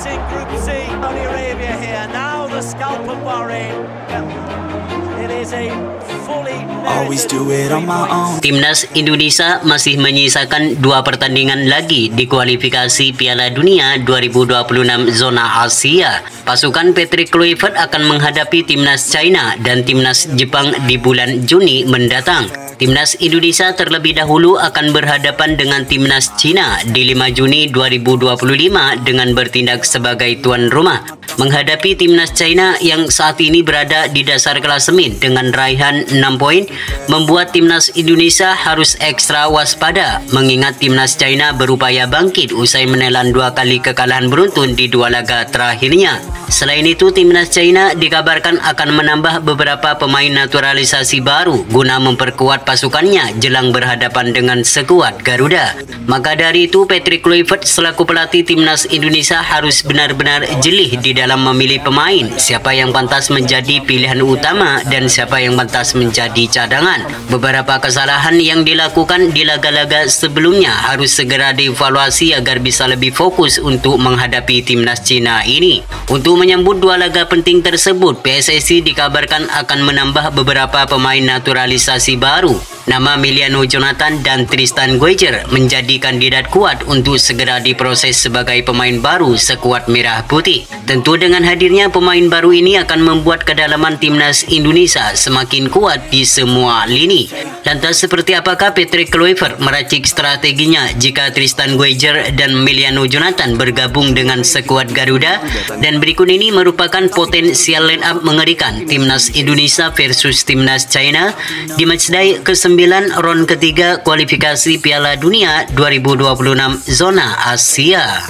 in Group C. Saudi Arabia here. Now the scalp of Bahrain. It is a fully Always do it on my own. Timnas Indonesia masih menyisakan 2 pertandingan lagi di kualifikasi Piala Dunia 2026 zona Asia. Pasukan Patrick Kluivert akan menghadapi Timnas China dan Timnas Jepang di bulan Juni mendatang. Timnas Indonesia terlebih dahulu akan berhadapan dengan Timnas China di 5 Juni 2025 dengan bertindak sebagai tuan rumah. Menghadapi Timnas China yang saat ini berada di dasar klasemen dengan raihan 6 poin, membuat Timnas Indonesia harus ekstra waspada mengingat Timnas China berupaya bangkit usai menelan 2 kali kekalahan beruntun di 2 laga terakhirnya. Selain itu, Timnas China dikabarkan akan menambah beberapa pemain naturalisasi baru guna memperkuat pasukannya jelang berhadapan dengan skuad Garuda. Maka dari itu, Patrick Kluivert selaku pelatih Timnas Indonesia harus benar-benar jeli di dalam memilih pemain, siapa yang pantas menjadi pilihan utama dan siapa yang pantas menjadi cadangan. Beberapa kesalahan yang dilakukan di laga-laga sebelumnya harus segera dievaluasi agar bisa lebih fokus untuk menghadapi Timnas China ini. Untuk menyambut 2 laga penting tersebut, PSSI dikabarkan akan menambah beberapa pemain naturalisasi baru. Nama Emiliano Jonathan dan Tristan Guejer menjadi kandidat kuat untuk segera diproses sebagai pemain baru skuad Merah Putih. Tentu dengan hadirnya pemain baru ini akan membuat kedalaman Timnas Indonesia semakin kuat di semua lini. Lantas seperti apakah Patrick Kluivert meracik strateginya jika Tristan Guejer dan Emiliano Jonathan bergabung dengan skuad Garuda? Dan berikut ini merupakan potensial line up mengerikan Timnas Indonesia versus Timnas China di matchday ke-9 ron ketiga kualifikasi Piala Dunia 2026 zona Asia.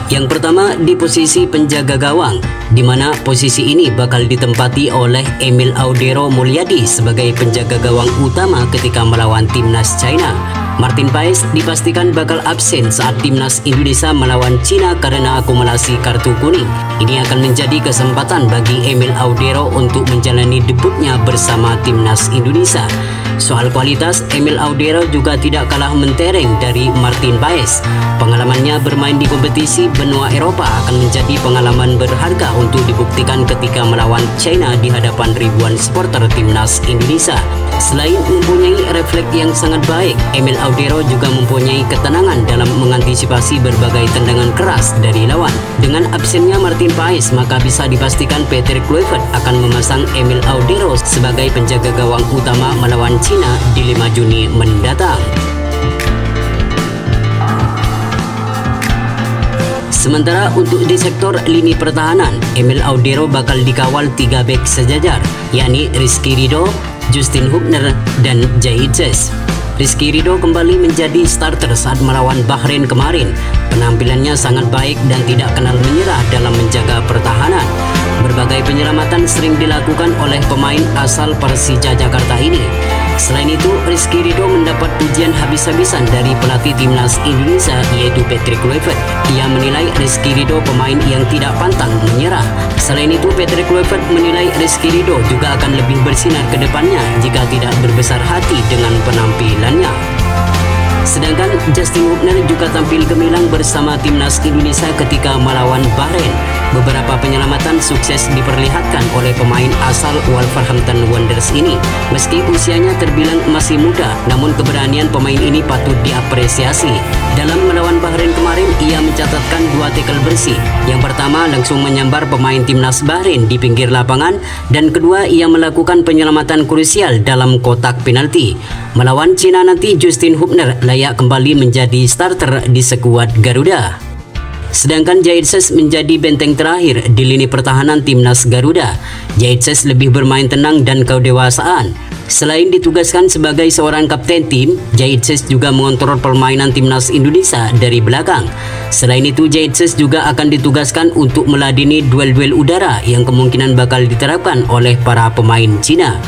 Yang pertama di posisi penjaga gawang, di mana posisi ini bakal ditempati oleh Emil Audero Mulyadi sebagai penjaga gawang utama ketika melawan Timnas China. Martin Paes dipastikan bakal absen saat Timnas Indonesia melawan China karena akumulasi kartu kuning. Ini akan menjadi kesempatan bagi Emil Audero untuk menjalani debutnya bersama Timnas Indonesia. Soal kualitas, Emil Audero juga tidak kalah mentereng dari Martin Paes. Pengalamannya bermain di kompetisi benua Eropa akan menjadi pengalaman berharga untuk dibuktikan ketika melawan China di hadapan ribuan supporter Timnas Indonesia. Selain mempunyai refleks yang sangat baik, Emil Audero juga mempunyai ketenangan dalam mengantisipasi berbagai tendangan keras dari lawan. Dengan absennya Martin Paes, maka bisa dipastikan Patrick Kluivert akan memasang Emil Audero sebagai penjaga gawang utama melawan China di 5 Juni mendatang. Sementara untuk di sektor lini pertahanan, Emil Audero bakal dikawal 3 bek sejajar, yakni Rizky Ridho, Justin Hubner, dan Jaitzes. Rizky Ridho kembali menjadi starter saat melawan Bahrain kemarin. Penampilannya sangat baik dan tidak kenal menyerah dalam menjaga pertahanan. Berbagai penyelamatan sering dilakukan oleh pemain asal Persija Jakarta ini. Selain itu, Rizky Ridho mendapat pujian habis-habisan dari pelatih Timnas Indonesia yaitu Patrick Kluivert. Ia menilai Rizky Ridho pemain yang tidak pantang menyerah. Selain itu, Patrick Kluivert menilai Rizky Ridho juga akan lebih bersinar ke depannya jika tidak berbesar hati dengan penampilannya. Sedangkan Justin Hubner juga tampil gemilang bersama Timnas Indonesia ketika melawan Bahrain. Beberapa penyelamatan sukses diperlihatkan oleh pemain asal Wolverhampton Wanderers ini. Meski usianya terbilang masih muda, namun keberanian pemain ini patut diapresiasi. Dalam melawan Bahrain kemarin, ia mencatatkan 2 tackle bersih. Yang pertama langsung menyambar pemain Timnas Bahrain di pinggir lapangan, dan kedua ia melakukan penyelamatan krusial dalam kotak penalti. Melawan China nanti, Justin Hubner layak kembali menjadi starter di skuad Garuda. Sedangkan Jaitzes menjadi benteng terakhir di lini pertahanan Timnas Garuda. Jaitzes lebih bermain tenang dan kedewasaan. Selain ditugaskan sebagai seorang kapten tim, Jaitzes juga mengontrol permainan Timnas Indonesia dari belakang. Selain itu, Jaitzes juga akan ditugaskan untuk meladeni duel-duel udara yang kemungkinan bakal diterapkan oleh para pemain Cina.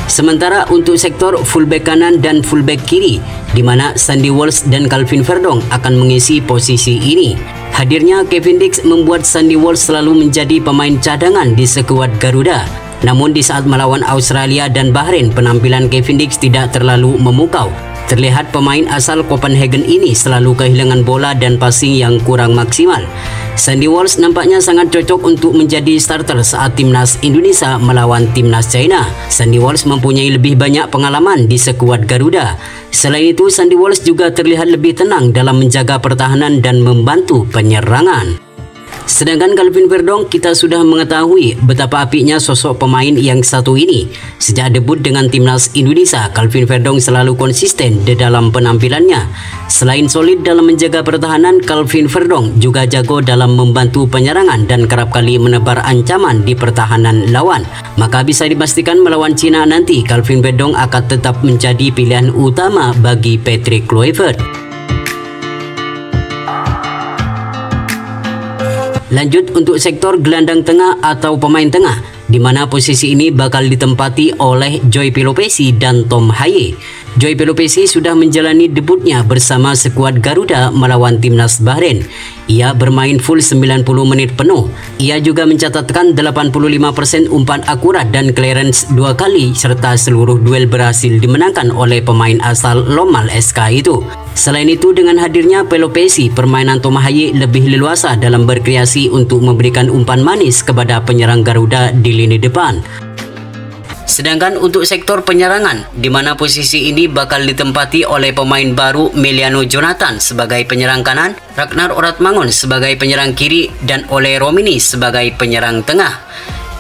Sementara untuk sektor fullback kanan dan fullback kiri, di mana Sandy Walsh dan Calvin Verdong akan mengisi posisi ini. Hadirnya Kevin Dix membuat Sandy Walsh selalu menjadi pemain cadangan di skuad Garuda. Namun di saat melawan Australia dan Bahrain, penampilan Kevin Dix tidak terlalu memukau. Terlihat pemain asal Copenhagen ini selalu kehilangan bola dan passing yang kurang maksimal. Sandy Walsh nampaknya sangat cocok untuk menjadi starter saat timnas Indonesia melawan timnas China. Sandy Walsh mempunyai lebih banyak pengalaman di skuad Garuda. Selain itu, Sandy Walsh juga terlihat lebih tenang dalam menjaga pertahanan dan membantu penyerangan. Sedangkan Calvin Verdong, kita sudah mengetahui betapa apiknya sosok pemain yang satu ini. Sejak debut dengan timnas Indonesia, Calvin Verdong selalu konsisten di dalam penampilannya. Selain solid dalam menjaga pertahanan, Calvin Verdong juga jago dalam membantu penyerangan dan kerap kali menebar ancaman di pertahanan lawan. Maka bisa dipastikan melawan Cina nanti, Calvin Verdong akan tetap menjadi pilihan utama bagi Patrick Kluivert. Lanjut untuk sektor gelandang tengah atau pemain tengah, di mana posisi ini bakal ditempati oleh Joy Pelopessy dan Tom Haye. Joy Pelopessy sudah menjalani debutnya bersama skuad Garuda melawan timnas Bahrain. Ia bermain full 90 menit penuh. Ia juga mencatatkan 85% umpan akurat dan clearance 2 kali serta seluruh duel berhasil dimenangkan oleh pemain asal Lomal SK itu. Selain itu, dengan hadirnya Pelopessy, permainan Tom Haye lebih leluasa dalam berkreasi untuk memberikan umpan manis kepada penyerang Garuda di lini depan. Sedangkan untuk sektor penyerangan, di mana posisi ini bakal ditempati oleh pemain baru Meliano Jonathan sebagai penyerang kanan, Ragnar Oratmangun sebagai penyerang kiri, dan Ole Romini sebagai penyerang tengah.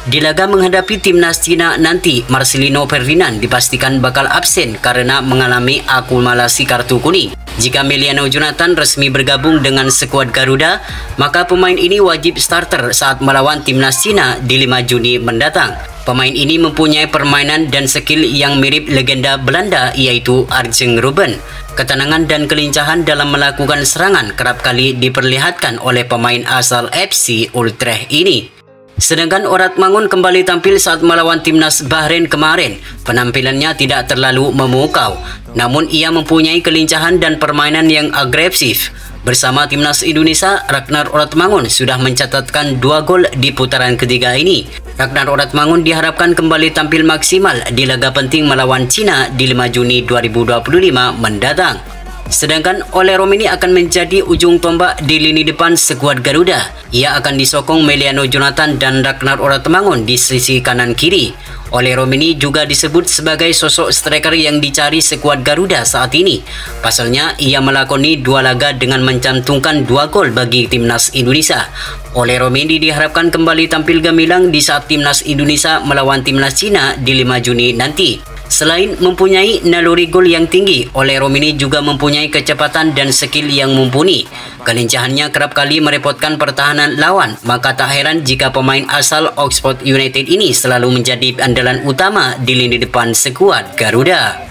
Di laga menghadapi timnas Cina nanti, Marcelino Ferdinand dipastikan bakal absen karena mengalami akumulasi kartu kuning. Jika Meliano Jonathan resmi bergabung dengan skuad Garuda, maka pemain ini wajib starter saat melawan timnas Cina di 5 Juni mendatang. Pemain ini mempunyai permainan dan skill yang mirip legenda Belanda, yaitu Arjen Robben. Ketenangan dan kelincahan dalam melakukan serangan kerap kali diperlihatkan oleh pemain asal FC Utrecht ini. Sedangkan Oratmangun kembali tampil saat melawan timnas Bahrain kemarin. Penampilannya tidak terlalu memukau, namun ia mempunyai kelincahan dan permainan yang agresif. Bersama timnas Indonesia, Ragnar Oratmangun sudah mencatatkan 2 gol di putaran ketiga ini. Ragnar Oratmangun diharapkan kembali tampil maksimal di laga penting melawan Cina di 5 Juni 2025 mendatang. Sedangkan Ole Romini akan menjadi ujung tombak di lini depan skuad Garuda. Ia akan disokong Meliano Jonathan dan Ragnar Oratmangun di sisi kanan kiri. Ole Romini juga disebut sebagai sosok striker yang dicari skuad Garuda saat ini. Pasalnya, ia melakoni 2 laga dengan mencantumkan 2 gol bagi timnas Indonesia. Ole Romini diharapkan kembali tampil gemilang di saat timnas Indonesia melawan timnas Cina di 5 Juni nanti. Selain mempunyai naluri gol yang tinggi, Ole Romini juga mempunyai kecepatan dan skill yang mumpuni. Kelincahannya kerap kali merepotkan pertahanan lawan, maka tak heran jika pemain asal Oxford United ini selalu menjadi andalan utama di lini depan skuad Garuda.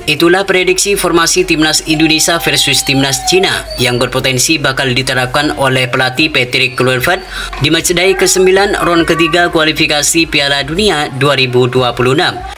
Itulah prediksi formasi timnas Indonesia versus timnas Cina yang berpotensi bakal diterapkan oleh pelatih Patrick Kluivert di matchday ke-9 ronde ketiga kualifikasi Piala Dunia 2026.